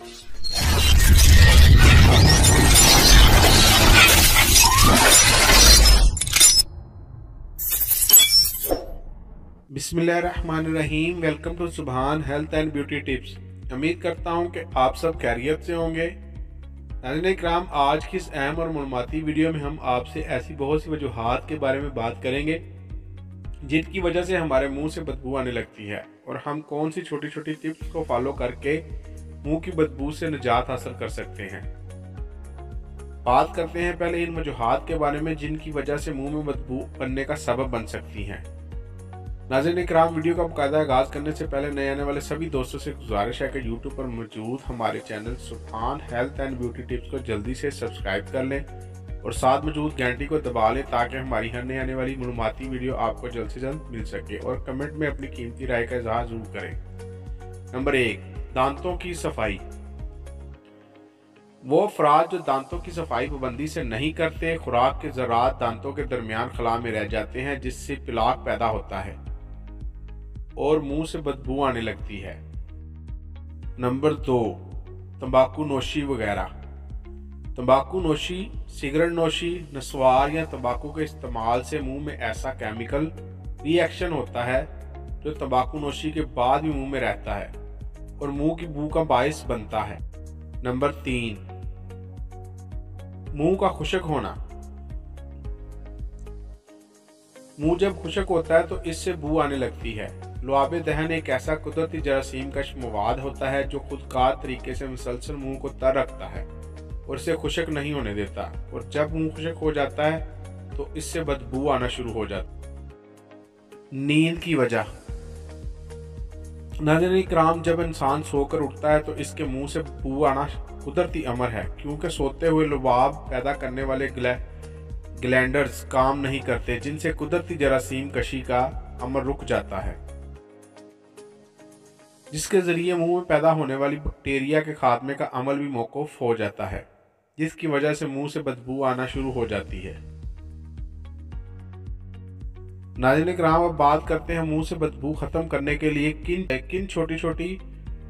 बिस्मिल्लाहिर्रहमानिर्रहीम। Welcome to सुभान health and beauty tips. उम्मीद करता हूं कि आप सब खैरियत से होंगे। नाज़रीन इकराम, आज की इस अहम और मालूमाती वीडियो में हम आपसे ऐसी बहुत सी वजूहात के बारे में बात करेंगे जिनकी वजह से हमारे मुंह से बदबू आने लगती है और हम कौन सी छोटी छोटी टिप्स को फॉलो करके मुंह की बदबू से निजात हासिल कर सकते हैं। बात करते हैं पहले इन वजूहात के बारे में जिनकी वजह से मुंह में बदबू बनने का सबब बन सकती हैं। नाज़रीन इकराम, वीडियो का बाकायदा आगाज करने से पहले नए आने वाले सभी दोस्तों से गुजारिश है कि यूट्यूब पर मौजूद हमारे चैनल सुभान हेल्थ एंड ब्यूटी टिप्स को जल्दी से सब्सक्राइब कर लें और साथ मौजूद घंटी को दबा लें ताकि हमारी हर नई आने वाली मालूमाती वीडियो आपको जल्द से जल्द मिल सके। और कमेंट में अपनी कीमती राय का इजहार जरूर करें। नंबर 1, दांतों की सफाई। वो अफराद जो दांतों की सफाई पाबंदी से नहीं करते, खुराक के ज़रात दांतों के दरमियान खला में रह जाते हैं जिससे प्लाक पैदा होता है और मुंह से बदबू आने लगती है। नंबर 2, तंबाकू नोशी वगैरह। तंबाकू नोशी, सिगरेट नोशी, नस्वार या तंबाकू के इस्तेमाल से मुंह में ऐसा केमिकल रिएक्शन होता है जो तंबाकू नोशी के बाद भी मुंह में रहता है और मुंह की बू का बायस बनता है। नंबर 3, मुंह का खुश्क होना। मुंह जब खुश्क होता है तो इससे बू आने लगती है। लुआब दहन एक ऐसा कुदरती जरासीम कश मवाद होता है जो खुदकार तरीके से मुसलसल मुंह को तर रखता है और इसे खुश्क नहीं होने देता, और जब मुंह खुश्क हो जाता है तो इससे बदबू आना शुरू हो जाता है। नींद की वजह। नाज़रीन इकराम, जब इंसान सोकर उठता है तो इसके मुंह से बू आना कुदरती अमर है क्योंकि सोते हुए लुबाब पैदा करने वाले ग्लैंडर्स काम नहीं करते जिनसे कुदरती जरासीम कशी का अमल रुक जाता है, जिसके जरिए मुंह में पैदा होने वाली बैक्टीरिया के खात्मे का अमल भी मौकूफ हो जाता है, जिसकी वजह से मुंह से बदबू आना शुरू हो जाती है। नाज़रीन इकराम, अब बात करते हैं मुंह से बदबू खत्म करने के लिए किन छोटी छोटी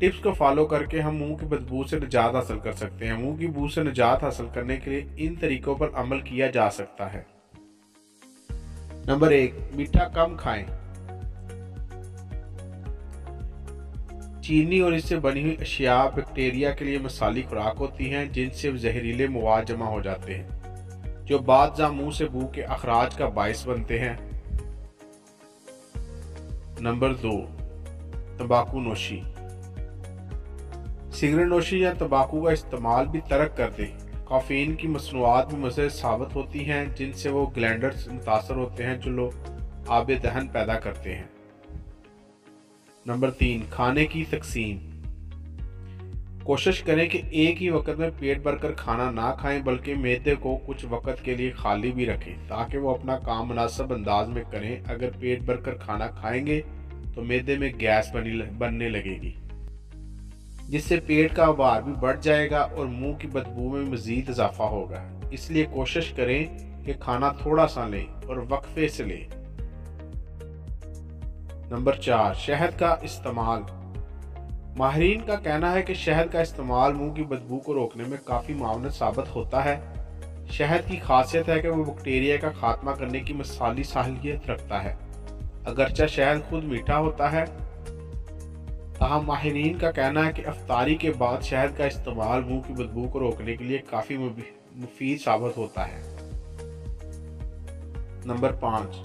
टिप्स को फॉलो करके हम मुंह की बदबू से निजात हासिल कर सकते हैं। मुंह की बू से निजात हासिल करने के लिए इन तरीकों पर अमल किया जा सकता है। नंबर 1, मीठा कम खाएं। चीनी और इससे बनी हुई अशिया बैक्टीरिया के लिए मसाली खुराक होती हैं जिनसे जहरीले मवाद जमा हो जाते हैं जो बादशाह मुंह से बू के अखराज का बायस बनते हैं। नंबर 2, तंबाकू नोशी। सिगरेट नोशी या तंबाकू का इस्तेमाल भी तर्क कर दें। कैफीन की मसनूआत भी मुज़र साबित होती हैं जिनसे वो ग्लैंडर्स मुतासर होते हैं जो लुआब दहन पैदा करते हैं। नंबर 3, खाने की तकसीम। कोशिश करें कि एक ही वक्त में पेट भरकर खाना ना खाएं बल्कि मैदे को कुछ वक्त के लिए खाली भी रखें ताकि वो अपना काम मुनासिब अंदाज में करें। अगर पेट भरकर खाना खाएंगे तो मैदे में गैस बनने लगेगी जिससे पेट का भार भी बढ़ जाएगा और मुंह की बदबू में मजीद इजाफा होगा। इसलिए कोशिश करें कि खाना थोड़ा सा लें और वक्फे से लें। नंबर 4, शहद का इस्तेमाल। माहिरीन का कहना है कि शहद का इस्तेमाल मुंह की बदबू को रोकने में काफ़ी मावनत साबित होता है। शहद की खासियत है कि वो बैक्टीरिया का खात्मा करने की मिसाली साहिलियत रखता है। अगरचे शहद खुद मीठा होता है, ताहम माहिरीन का कहना है कि अफ्तारी के बाद शहद का इस्तेमाल मुंह की बदबू को रोकने के लिए काफ़ी मुफीद साबित होता है। नंबर 5,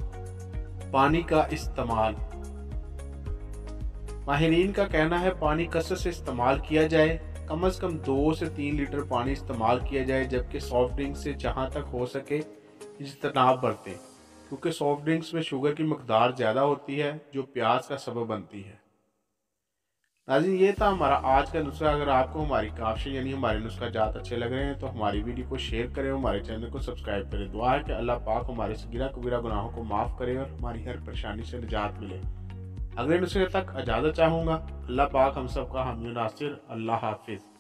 पानी का इस्तेमाल। माहिरीन का कहना है पानी कसरत से इस्तेमाल किया जाए। कम से कम 2 से 3 लीटर पानी इस्तेमाल किया जाए, जबकि सॉफ्ट ड्रिंक से जहाँ तक हो सके इज्तनाब बरतें क्योंकि सॉफ्ट ड्रिंक्स में शुगर की मकदार ज़्यादा होती है जो प्यास का सबब बनती है। नाज़रीन, ये था हमारा आज का नुस्खा। अगर आपको हमारी काफी यानी हमारे नुस्खा ज़्यादा अच्छे लग रहे हैं तो हमारी वीडियो को शेयर करें, हमारे चैनल को सब्सक्राइब करें। दुआ है कि अल्लाह पाक हमारे सगीरा कबीरा गुनाहों को माफ़ करे और हमारी हर परेशानी से निजात मिले। अगले नुस्खे तक इजाज़त चाहूँगा। अल्लाह पाक हम सब का हामी नासिर। अल्लाह हाफिज़।